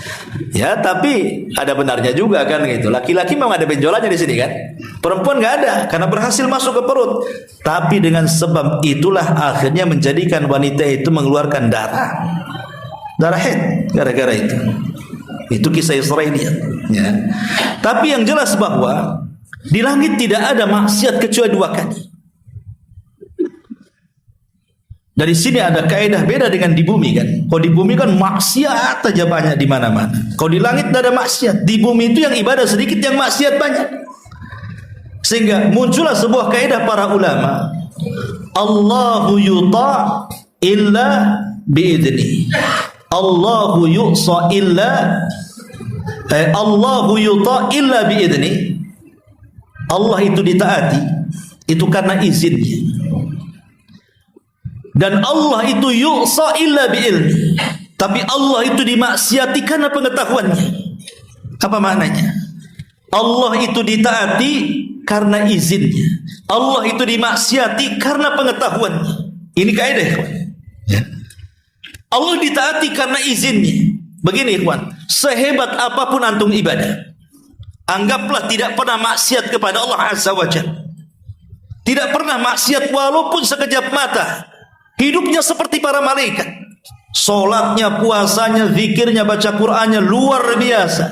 Ya, tapi ada benarnya juga kan gitu. Laki-laki memang ada benjolannya di sini kan. Perempuan nggak ada karena berhasil masuk ke perut. Tapi dengan sebab itulah akhirnya menjadikan wanita itu mengeluarkan darah haid gara-gara itu. Itu kisah Israiliyat. Ya. Tapi yang jelas bahwa di langit tidak ada maksiat kecuali 2 kali. Dari sini ada kaidah beda dengan di bumi kan. Kalau di bumi kan maksiat aja banyak di mana-mana. Kalau di langit tidak ada maksiat. Di bumi itu yang ibadah sedikit, yang maksiat banyak. Sehingga muncullah sebuah kaidah para ulama. Allahu yuta' illa bi'idni. Allahu yu'sa illa Allahu yuta' illa bi'idni. Allah itu ditaati itu karena izinnya. Dan Allah itu yu'sa illa bi'ilmi. Tapi Allah itu dimaksiati karena pengetahuannya. Apa maknanya? Allah itu ditaati karena izinnya. Allah itu dimaksiati karena pengetahuannya. Ini kaidah, ikhwan. Ya. Allah ditaati karena izinnya. Begini, ikhwan, sehebat apapun antum ibadah, anggaplah tidak pernah maksiat kepada Allah Azza wa Jalla. Tidak pernah maksiat walaupun sekejap mata. Hidupnya seperti para malaikat. Solatnya, puasanya, zikirnya, baca Qur'annya luar biasa.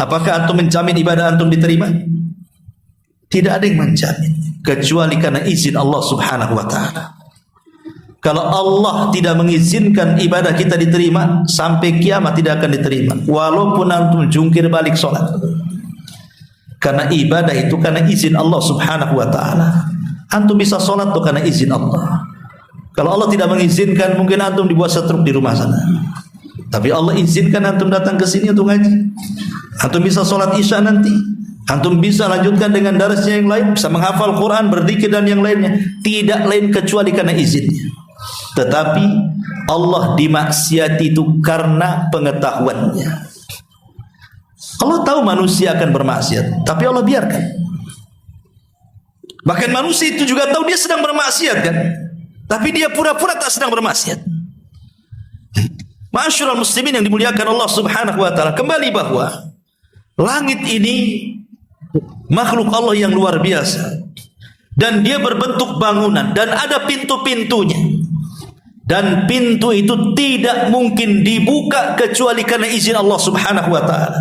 Apakah antum menjamin ibadah antum diterima? Tidak ada yang menjamin kecuali karena izin Allah Subhanahu wa ta'ala. Kalau Allah tidak mengizinkan ibadah kita diterima, sampai kiamat tidak akan diterima. Walaupun antum jungkir balik solat. Karena ibadah itu karena izin Allah Subhanahu wa ta'ala. Antum bisa solat itu karena izin Allah. Kalau Allah tidak mengizinkan, mungkin antum dibuat setruk di rumah sana. Tapi Allah izinkan antum datang ke sini untuk ngaji. Antum bisa solat isya nanti. Antum bisa lanjutkan dengan darasnya yang lain, bisa menghafal Quran, berzikir dan yang lainnya. Tidak lain kecuali karena izinnya. Tetapi Allah dimaksiati itu karena pengetahuannya. Allah tahu manusia akan bermaksiat, tapi Allah biarkan. Bahkan manusia itu juga tahu dia sedang bermaksiat kan, tapi dia pura-pura tak sedang bermaksiat. Ma'asyiral muslimin yang dimuliakan Allah Subhanahu wa ta'ala, kembali bahwa langit ini makhluk Allah yang luar biasa, dan dia berbentuk bangunan dan ada pintu-pintunya, dan pintu itu tidak mungkin dibuka kecuali karena izin Allah Subhanahu wa ta'ala.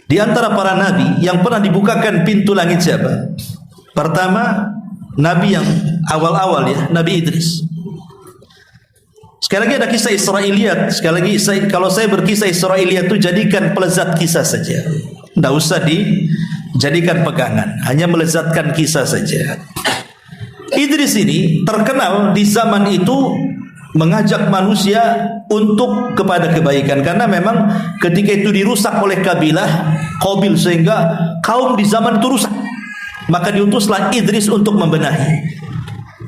Di antara para nabi yang pernah dibukakan pintu langit siapa? Pertama, nabi yang awal-awal ya, Nabi Idris. Sekali lagi ada kisah Israiliyat. Sekali lagi kalau saya berkisah Israiliyat itu jadikan pelezat kisah saja. Tidak usah dijadikan pegangan, hanya melezatkan kisah saja. Idris ini terkenal di zaman itu mengajak manusia untuk kepada kebaikan, karena memang ketika itu dirusak oleh kabilah Qabil sehingga kaum di zaman itu rusak. Maka diutuslah Idris untuk membenahi.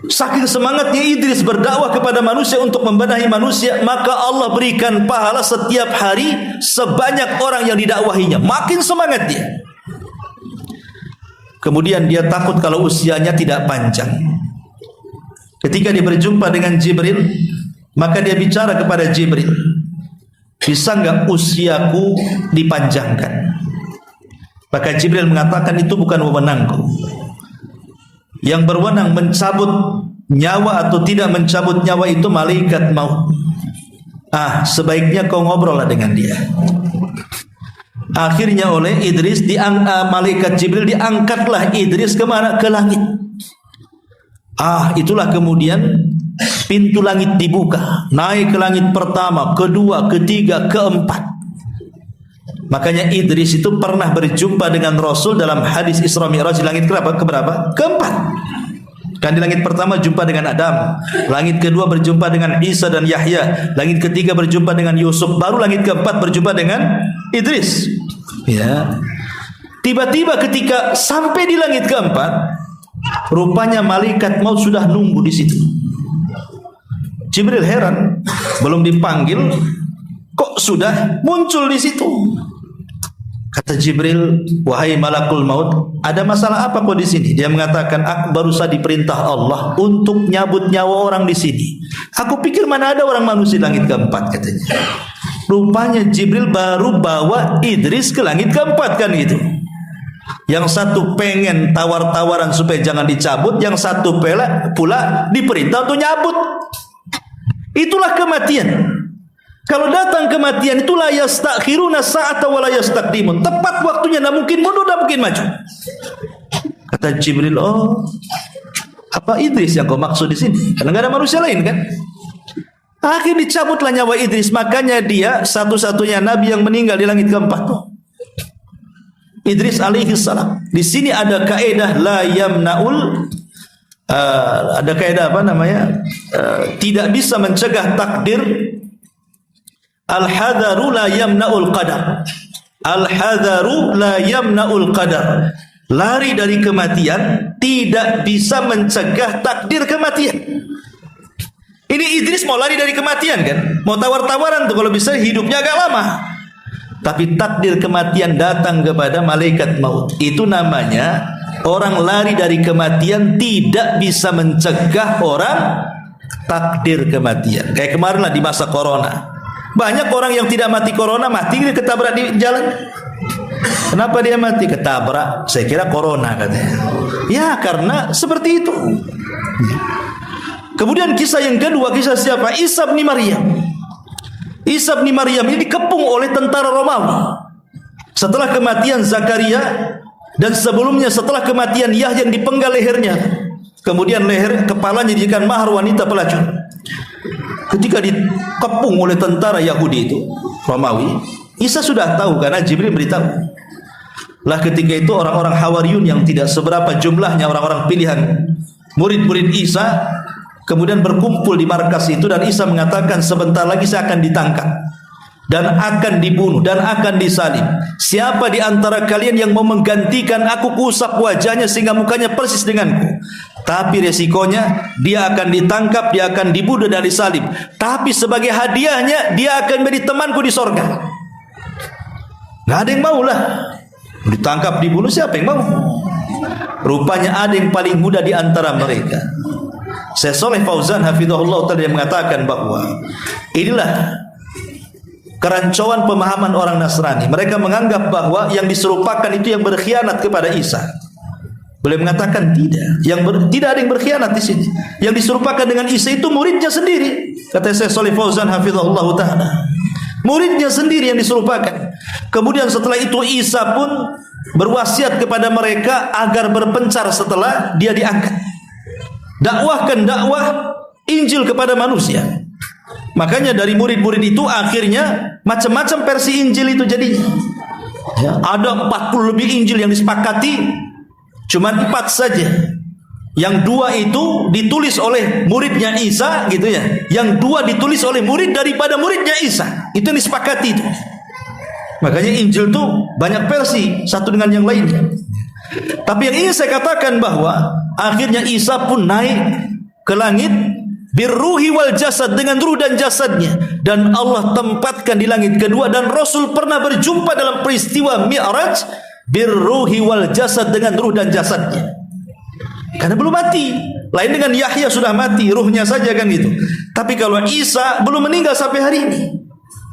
Saking semangatnya Idris berdakwah kepada manusia untuk membenahi manusia, maka Allah berikan pahala setiap hari sebanyak orang yang didakwahinya. Makin semangat dia. Kemudian dia takut kalau usianya tidak panjang. Ketika dia berjumpa dengan Jibril, maka dia bicara kepada Jibril, bisa enggak usiaku dipanjangkan? Maka Jibril mengatakan, itu bukan wewenangku. Yang berwenang mencabut nyawa atau tidak mencabut nyawa itu malaikat maut. Sebaiknya kau ngobrol dengan dia. Akhirnya oleh Idris malaikat Jibril diangkatlah Idris kemana? Ke langit. Itulah kemudian pintu langit dibuka, naik ke langit pertama, kedua, ketiga, keempat. Makanya Idris itu pernah berjumpa dengan Rasul dalam hadis Isra Mi'raj di langit keberapa? Keempat. Kan di langit pertama jumpa dengan Adam, langit kedua berjumpa dengan Isa dan Yahya, langit ketiga berjumpa dengan Yusuf, baru langit keempat berjumpa dengan Idris. Ya. Tiba-tiba ketika sampai di langit keempat, rupanya malaikat maut sudah nunggu di situ. Jibril heran, belum dipanggil kok sudah muncul di situ. Kata Jibril, wahai malakul maut, ada masalah apa kau di sini? Dia mengatakan, aku baru saja diperintah Allah untuk nyabut nyawa orang di sini. Aku pikir mana ada orang manusia di langit keempat, katanya. Rupanya Jibril baru bawa Idris ke langit keempat kan gitu. Yang satu pengen tawar-tawaran supaya jangan dicabut, yang satu pula diperintah untuk nyabut. Itulah kematian. Kalau datang kematian itu la yastakhiruna sa'ata wa la yastaqdimun. Tepat waktunya, tidak mungkin mundur, tidak mungkin maju. Kata Jibril, oh, apa Idris yang kau maksud di sini? Karena tidak ada manusia lain kan? Akhirnya dicabutlah nyawa Idris. Makanya dia satu-satunya nabi yang meninggal di langit keempat. Idris alaihi salam. Di sini ada kaidah la yamnaul, ada kaidah apa namanya? Tidak bisa mencegah takdir. Al-hadaru la yamna'ul qadar. Al-hadaru la yamna'ul qadar. Lari dari kematian tidak bisa mencegah takdir kematian. Ini Idris mau lari dari kematian kan? Mau tawar-tawaran tuh kalau bisa hidupnya agak lama. Tapi takdir kematian datang kepada malaikat maut. Itu namanya orang lari dari kematian tidak bisa mencegah orang takdir kematian. Kayak kemarin lah di masa corona. Banyak orang yang tidak mati corona, mati dia ketabrak di jalan. Kenapa dia mati? Ketabrak, saya kira corona katanya. Ya karena seperti itu. Kemudian kisah yang kedua, kisah siapa? Isa bin Maryam. Isa bin Maryam ini dikepung oleh tentara Romawi. Setelah kematian Zakaria dan sebelumnya setelah kematian Yahya yang dipenggal lehernya. Kemudian leher kepalanya dijadikan mahar wanita pelacur. Ketika dikepung oleh tentara Yahudi itu, Romawi, Isa sudah tahu karena Jibril beritahu. Lah ketika itu orang-orang Hawariyun yang tidak seberapa jumlahnya, orang-orang pilihan murid-murid Isa, kemudian berkumpul di markas itu dan Isa mengatakan sebentar lagi saya akan ditangkap dan akan dibunuh dan akan disalib. Siapa di antara kalian yang mau menggantikan aku, kuusap wajahnya sehingga mukanya persis denganku. Tapi resikonya dia akan ditangkap, dia akan dibunuh dan disalib. Tapi sebagai hadiahnya dia akan menjadi temanku di sorga. Nggak ada yang mau lah. Ditangkap, dibunuh, siapa yang mau? Rupanya ada yang paling muda di antara mereka. Syekh Shalih Fauzan hafizahullah ta'ala yang mengatakan bahwa inilah kerancuan pemahaman orang Nasrani. Mereka menganggap bahwa yang diserupakan itu yang berkhianat kepada Isa. Boleh mengatakan tidak. Tidak ada yang berkhianat di sini. Yang diserupakan dengan Isa itu muridnya sendiri. Kata Syekh Shalih Fauzan hafizahullah ta'ala. Muridnya sendiri yang diserupakan. Kemudian setelah itu Isa pun berwasiat kepada mereka agar berpencar setelah dia diangkat. Dakwahkan dakwah Injil kepada manusia. Makanya dari murid-murid itu akhirnya macam-macam versi Injil itu jadinya. Ya, ada 40 lebih Injil yang disepakati, cuma 4 saja. Yang 2 itu ditulis oleh muridnya Isa gitu ya. Yang 2 ditulis oleh murid daripada muridnya Isa. Itu yang disepakati itu. Makanya Injil itu banyak versi satu dengan yang lainnya. Tapi yang ingin saya katakan bahwa akhirnya Isa pun naik ke langit birruhi wal jasad, dengan ruh dan jasadnya, dan Allah tempatkan di langit kedua. Dan Rasul pernah berjumpa dalam peristiwa Mi'raj birruhi wal jasad, dengan ruh dan jasadnya, karena belum mati. Lain dengan Yahya sudah mati, ruhnya saja kan gitu. Tapi kalau Isa belum meninggal sampai hari ini,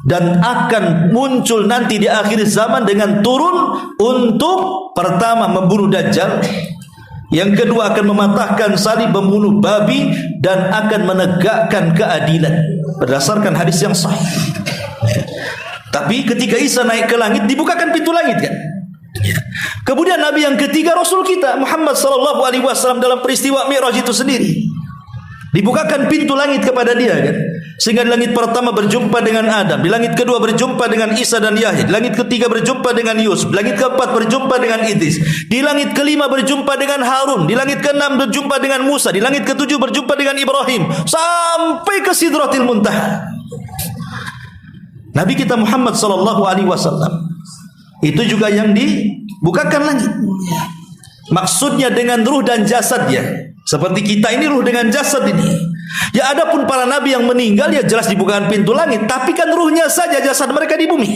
dan akan muncul nanti di akhir zaman dengan turun untuk pertama membunuh Dajjal, yang kedua akan mematahkan salib, membunuh babi, dan akan menegakkan keadilan berdasarkan hadis yang sahih. Tapi ketika Isa naik ke langit, dibukakan pintu langit kan. Kemudian Nabi yang ketiga Rasul kita Muhammad sallallahu alaihi wasallam dalam peristiwa Mi'raj itu sendiri, dibukakan pintu langit kepada dia kan. Sehingga di langit pertama berjumpa dengan Adam, di langit kedua berjumpa dengan Isa dan Yahya, di langit ketiga berjumpa dengan Yusuf, di langit keempat berjumpa dengan Idris, di langit kelima berjumpa dengan Harun, di langit keenam berjumpa dengan Musa, di langit ketujuh berjumpa dengan Ibrahim, sampai ke Sidratil Muntaha. Nabi kita Muhammad sallallahu alaihi wasallam itu juga yang dibukakan langit. Maksudnya dengan ruh dan jasadnya. Seperti kita ini ruh dengan jasad ini. Ya adapun para nabi yang meninggal ya jelas dibukakan pintu langit, tapi kan ruhnya saja, jasad mereka di bumi.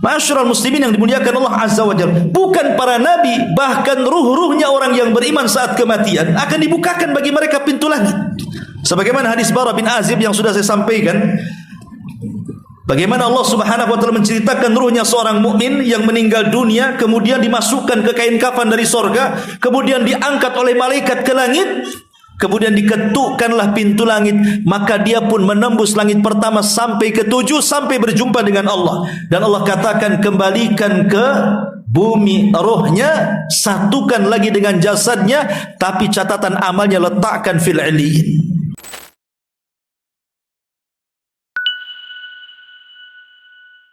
Ma'asyiral muslimin yang dimuliakan Allah Azza wa Jalla, bukan para nabi, bahkan ruh-ruhnya orang yang beriman saat kematian akan dibukakan bagi mereka pintu langit. Sebagaimana hadis Bara bin Azib yang sudah saya sampaikan, bagaimana Allah Subhanahu wa taala menceritakan ruhnya seorang mukmin yang meninggal dunia, kemudian dimasukkan ke kain kafan dari sorga, kemudian diangkat oleh malaikat ke langit, Kemudian diketukkanlah pintu langit, maka dia pun menembus langit pertama sampai ke-7 sampai berjumpa dengan Allah. Dan Allah katakan, kembalikan ke bumi rohnya, satukan lagi dengan jasadnya, tapi catatan amalnya letakkan fil 'iliyyin.